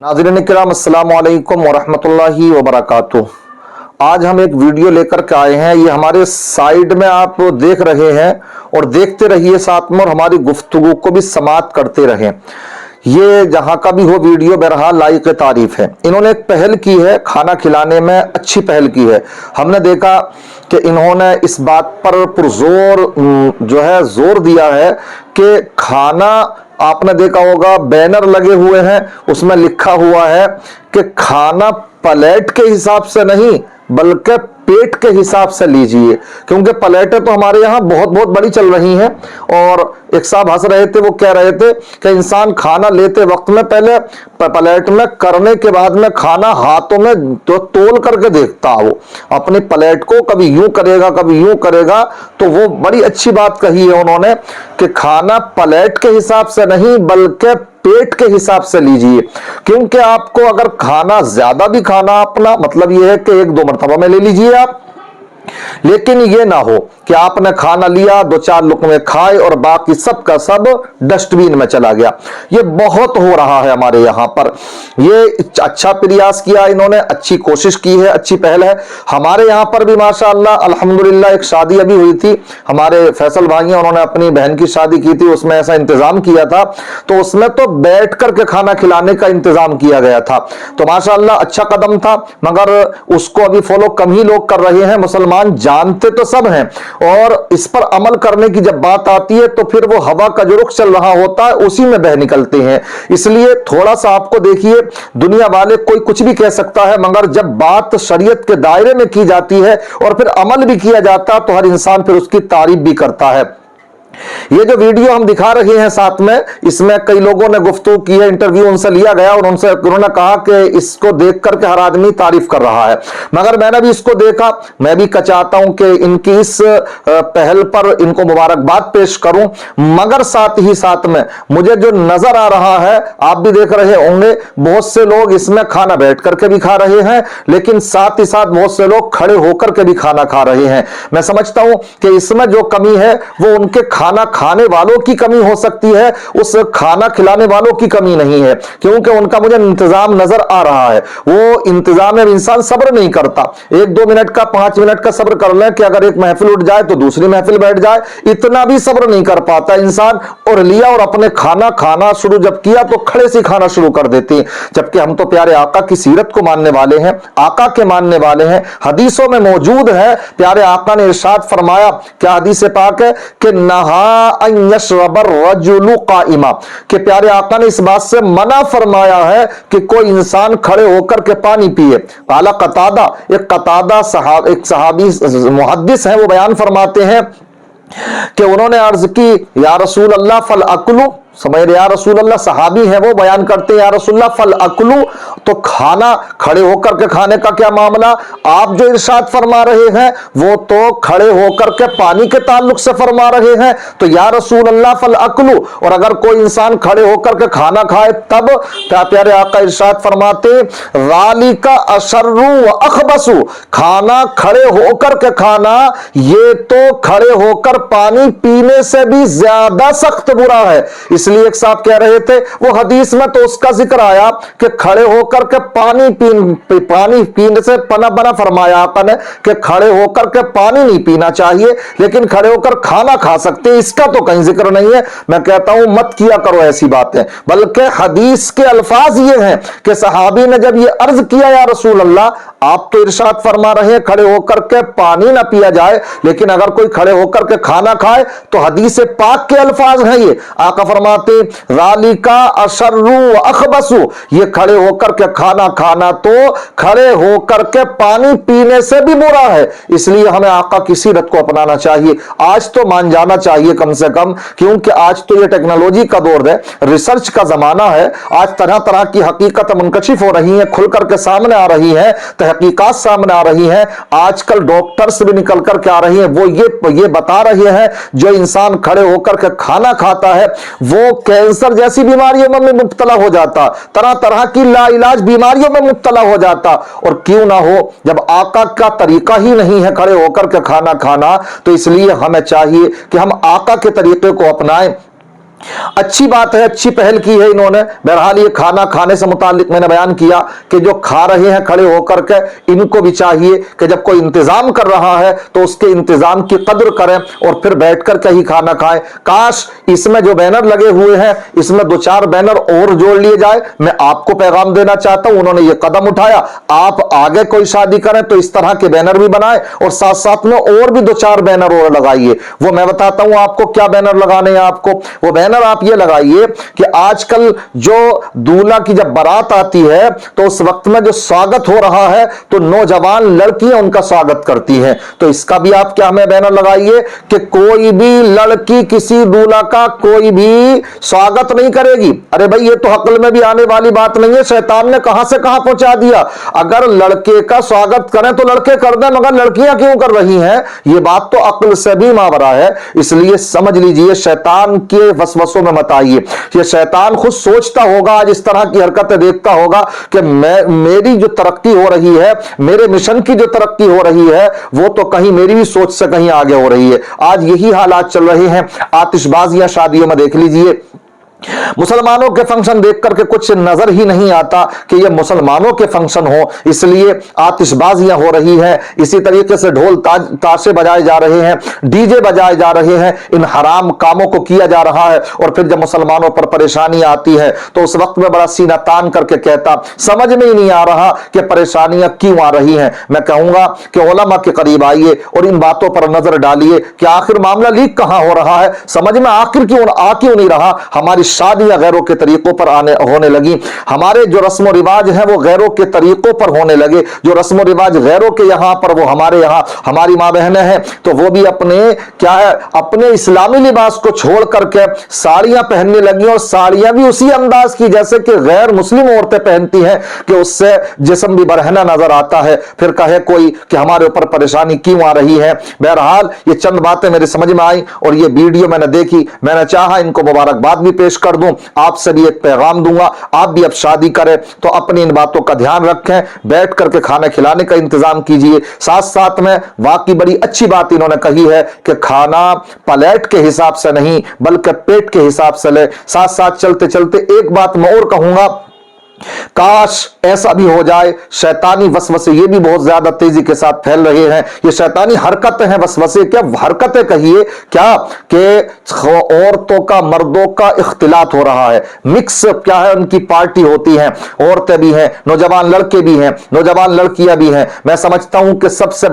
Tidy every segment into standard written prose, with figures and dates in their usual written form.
नाज़रीन किराम अस्सलाम वालेकुम वरहमतुल्लाहि वबरकातुह। आज हम एक वीडियो लेकर के आए हैं। ये हमारे साइड में आप देख रहे हैं और देखते रहिए साथ में और हमारी गुफ्तगू को भी समाअत करते रहें। ये जहां का भी हो वीडियो बहरहाल लाइक तारीफ है। इन्होंने एक पहल की है, खाना खिलाने में अच्छी पहल की है। हमने देखा कि इन्होंने इस बात पर पुरजोर जोर दिया है कि खाना, आपने देखा होगा बैनर लगे हुए हैं, उसमें लिखा हुआ है कि खाना प्लेट के हिसाब से नहीं बल्कि पेट के हिसाब से लीजिए, क्योंकि प्लेटें तो हमारे यहाँ बहुत बहुत बड़ी चल रही हैं। और एक साहब हंस रहे थे, वो कह रहे थे कि इंसान खाना लेते वक्त में पहले प्लेट में करने के बाद में खाना हाथों में तो तोल करके देखता हो, अपनी प्लेट को कभी यूं करेगा कभी यूं करेगा। तो वो बड़ी अच्छी बात कही है उन्होंने कि खाना प्लेट के हिसाब से नहीं बल्कि पेट के हिसाब से लीजिए, क्योंकि आपको अगर खाना ज्यादा भी खाना अपना मतलब यह है कि एक दो मरतबा में ले लीजिए आप, लेकिन ये ना हो कि आपने खाना लिया, दो चार लुकमे खाए और बाकी सब का सब डस्टबिन में चला गया। ये बहुत हो रहा है हमारे यहां पर। ये अच्छा प्रयास किया इन्होंने, अच्छी कोशिश की है, अच्छी पहल है। हमारे यहां पर भी माशाअल्लाह अल्हम्दुलिल्लाह एक शादी अभी हुई थी, हमारे फैसल भाई हैं, उन्होंने अपनी बहन की शादी की थी, उसमें ऐसा इंतजाम किया था। तो उसमें तो बैठ करके खाना खिलाने का इंतजाम किया गया था। तो माशाअल्लाह अच्छा कदम था, मगर उसको अभी फॉलो कम ही लोग कर रहे हैं। मुसलमान जानते तो सब हैं, और इस पर अमल करने की जब बात आती है तो फिर वो हवा का जो रुख चल रहा होता है उसी में बह निकलते हैं। इसलिए थोड़ा सा आपको देखिए, दुनिया वाले कोई कुछ भी कह सकता है, मगर जब बात शरीयत के दायरे में की जाती है और फिर अमल भी किया जाता है तो हर इंसान फिर उसकी तारीफ भी करता है। ये जो वीडियो हम दिखा रहे हैं साथ में, इसमें कई लोगों ने गुफ्तगू की है, इंटरव्यू उनसे लिया गया और उन्होंने कहा कि इसको देख करके हर आदमी तारीफ कर रहा है। मगर मैंने भी इसको देखा, मैं भी चाहता हूं कि इनकी इस पहल पर इनको मुबारकबाद पेश करूं, मगर साथ ही साथ में मुझे जो नजर आ रहा है, आप भी देख रहे होंगे, बहुत से लोग इसमें खाना बैठ करके भी खा रहे हैं, लेकिन साथ ही साथ बहुत से लोग खड़े होकर के भी खाना खा रहे हैं। मैं समझता हूं कि इसमें जो कमी है वो उनके खाना खाने वालों की कमी हो सकती है, उस खाना खिलाने वालों की कमी नहीं है, क्योंकि उनका मुझे इंतजाम नजर आ रहा है। वो इंतजाम में इंसान सब्र नहीं करता, एक दो मिनट का 5 मिनट का सब्र कर ले कि अगर एक महफिल उठ जाए तो दूसरी महफिल बैठ जाए, इतना भी सब्र नहीं कर पाता इंसान। और लिया और अपने खाना शुरू जब किया तो खड़े से खाना शुरू कर देते हैं, जबकि हम तो प्यारे आका की सीरत को मानने वाले हैं, आका के मानने वाले हैं। हदीसों में मौजूद है, प्यारे आका ने इरशाद फरमाया, क्या हदीस पाक है कि कि प्यारे आका ने इस बात से मना फरमाया है कि कोई इंसान खड़े होकर के पानी पिए। काला कतादा, एक सहाबी मुहद्दिस है, वो बयान फरमाते हैं कि उन्होंने अर्ज की, या रसूल अल्लाह फल अकलू, समझ रहे, या रसूल अल्लाह सहाबी है, वो बयान करते हैं, या रसूल अल्लाह फल अकलू, तो खाना खड़े होकर के खाने का क्या मामला? आप जो इरशाद फरमा रहे हैं वो तो खड़े होकर के पानी के ताल्लुक से फरमा रहे हैं, तो या रसूल अल्लाह फल अकलू, और अगर कोई इंसान खड़े होकर के खाना खाए तब? प्यारे आका इरशाद फरमाते, रालिका अशर्रु व अखबसु, खाना खड़े होकर के खाना ये तो खड़े होकर पानी पीने से भी ज्यादा सख्त बुरा है। इसलिए एक साहब कह रहे थे, वो हदीस में तो उसका जिक्र आया कि खड़े होकर के पानी पीने से पना बना फरमाया आपने कि खड़े होकर के पानी नहीं पीना चाहिए, लेकिन खड़े होकर खाना खा सकते हैं, इसका तो कहीं जिक्र नहीं है। मैं कहता हूं मत किया करो ऐसी बातें, बल्कि हदीस के अल्फाज ये हैं कि सहाबी ने जब ये अर्ज किया, या रसूल अल्लाह, आप तो इरशाद फरमा रहे हैं खड़े होकर के पानी ना पिया जाए, लेकिन अगर कोई खड़े होकर के खाना खाए तो हदीस पाक के अल्फाज हैं ये, आका फरमाते रालिका अशर्रु व अखबसु, ये खड़े होकर के खाना खाना तो खड़े होकर के पानी पीने से भी बुरा है। इसलिए हमें आका की सीरत को अपनाना चाहिए, आज तो मान जाना चाहिए कम से कम, क्योंकि आज तो ये टेक्नोलॉजी का दौर है, रिसर्च का जमाना है। आज तरह तरह की हकीकत मुनकशिफ हो रही है, खुल करके सामने आ रही है, तहकीकात सामने आ रही है। आजकल डॉक्टर्स भी निकल करके आ रही है, वो ये बता रहे हैं जो इंसान खड़े होकर के खाना खाता है वो कैंसर जैसी बीमारियों में मुब्तला हो जाता, तरह तरह की लाइलाज बीमारियों में मुब्तला हो जाता। और क्यों ना हो, जब आका का तरीका ही नहीं है खड़े होकर के खाना खाना, तो इसलिए हमें चाहिए कि हम आका के तरीके को अपनाएं। अच्छी बात है, अच्छी पहल की है इन्होंने। बहरहाल ये खाना खाने से मुताल्लिक मैंने बयान किया कि जो खा रहे हैं खड़े होकर के, इनको भी चाहिए कि जब कोई इंतजाम कर रहा है तो उसके इंतजाम की कदर करें और फिर बैठकर के ही खाना खाएं। काश इसमें जो बैनर लगे हुए हैं इसमें 2-4 बैनर और जोड़ लिए जाए। मैं आपको पैगाम देना चाहता हूं, उन्होंने ये कदम उठाया, आप आगे कोई शादी करें तो इस तरह के बैनर भी बनाएं और साथ साथ में और भी 2-4 बैनर और लगाइए। वो मैं बताता हूं आपको क्या बैनर लगाने हैं। आपको वो बैनर आप ये लगाइए कि आजकल जो दूल्हा की जब बारात आती है तो उस वक्त में जो स्वागत हो रहा है तो नौजवान लड़कियां उनका स्वागत करती हैं, तो इसका भी आप क्या हमें बैनर लगाइए कि कोई भी लड़की किसी दूल्हा का कोई भी स्वागत नहीं करेगी। अरे भाई ये तो अक्ल में भी आने वाली बात नहीं है, शैतान ने कहां से कहां पहुंचा दिया। अगर लड़के का स्वागत करें तो लड़के कर दें, मगर लड़कियां क्यों कर रही हैं? ये बात तो अक्ल से भी मावरा है। इसलिए समझ लीजिए, शैतान के वसवसों में मत आइए। ये शैतान खुद सोचता होगा, आज इस तरह की हरकतें देखता होगा कि मेरी जो तरक्की हो रही है, मेरे मिशन की जो तरक्की हो रही है, वो तो कहीं मेरी भी सोच से कहीं आगे हो रही है। आज यही हालात चल रहे हैं। आतिशबाजियां शादियों में देख लीजिए, मुसलमानों के फंक्शन देख करके कुछ नजर ही नहीं आता कि ये मुसलमानों के फंक्शन हो, इसलिए आतिशबाजियां हो रही हैं। इसी तरीके से ढोल ताशे बजाए जा रहे हैं, डीजे बजाए जा रहे हैं, इन हराम कामों को किया जा रहा है। और फिर जब मुसलमानों पर परेशानी आती है तो उस वक्त में बड़ा सीना तान करके कहता, समझ में ही नहीं आ रहा कि परेशानियां क्यों आ रही हैं। मैं कहूंगा कि उलमा के करीब आइए और इन बातों पर नजर डालिए कि आखिर मामला लीक कहां हो रहा है, समझ में आखिर क्यों नहीं रहा। हमारी शादियां गैरों के तरीकों पर होने लगी, हमारे जो रस्म रिवाज हैं वो गैरों के तरीकों पर होने लगे। जो रस्म रिवाज गैरों के यहां पर वो हमारे यहां, हमारी मां बहनें हैं तो वो भी अपने क्या है, अपने इस्लामी लिबास को छोड़ करके साड़ियां पहनने लगी, और साड़ियां भी उसी अंदाज की जैसे कि गैर मुस्लिम औरतें पहनती हैं कि उससे जिस्म भी बरहना नजर आता है। फिर कहे कोई कि हमारे ऊपर परेशानी क्यों आ रही है। बहरहाल ये चंद बातें मेरे समझ में आई और ये वीडियो मैंने देखी, मैंने चाहा इनको मुबारकबाद भी पेश कर दूं, आपसे भी एक पैगाम दूंगा। आप भी अब शादी करें तो अपनी इन बातों का ध्यान रखें, बैठ करके खाना खिलाने का इंतजाम कीजिए। साथ साथ में वाकई बड़ी अच्छी बात इन्होंने कही है कि खाना प्लेट के हिसाब से नहीं बल्कि पेट के हिसाब से ले। साथ साथ चलते चलते एक बात मैं और कहूंगा, काश ऐसा भी हो जाए। शैतानी वसवसे ये भी बहुत ज्यादा तेजी के साथ फैल रहे हैं। ये शैतानी हरकतें हैं, वसवसे क्या हरकतें कहिए क्या, कि औरतों का मर्दों का इख्तिलात हो रहा है, मिक्स क्या है, उनकी पार्टी होती है, औरतें भी हैं, नौजवान लड़के भी हैं, नौजवान लड़कियां भी हैं। मैं समझता हूं कि सबसे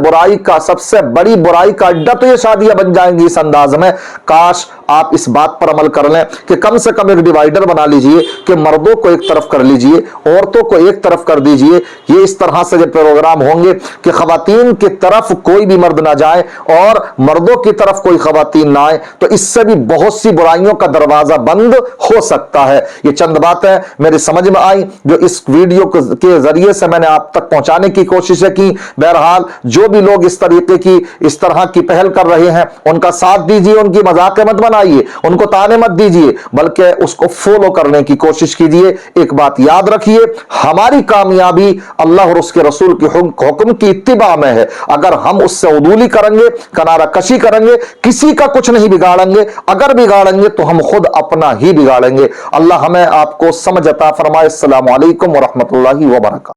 बड़ी बुराई का अड्डा तो ये शादियां बन जाएंगी इस अंदाज में। काश आप इस बात पर अमल कर लें कि कम से कम एक डिवाइडर बना लीजिए कि मर्दों को एक तरफ कर लीजिए, औरतों को एक तरफ कर दीजिए। ये इस तरह से जब प्रोग्राम होंगे कि खवातीन की तरफ कोई भी मर्द ना जाए और मर्दों की तरफ कोई खवातीन ना आए, तो इससे भी बहुत सी बुराइयों का दरवाजा बंद हो सकता है। ये चंद बातें मेरी समझ में आई जो इस वीडियो के जरिए से मैंने आप तक पहुंचाने की कोशिशें की। बहरहाल जो भी लोग इस तरह की पहल कर रहे हैं उनका साथ दीजिए, उनकी मजाक मत बनाइए, उनको ताने मत दीजिए, बल्कि उसको फॉलो करने की कोशिश कीजिए। एक बात याद रखिए, हमारी कामयाबी अल्लाह और उसके रसूल के हुक्म की इत्तिबा में है। अगर हम उससे उदूली करेंगे, किनारा कशी करेंगे, किसी का कुछ नहीं बिगाड़ेंगे, अगर बिगाड़ेंगे तो हम खुद अपना ही बिगाड़ेंगे। अल्लाह हमें आपको समझ अता फरमाए। अस्सलामु अलैकुम व रहमतुल्लाहि व बरकातहू।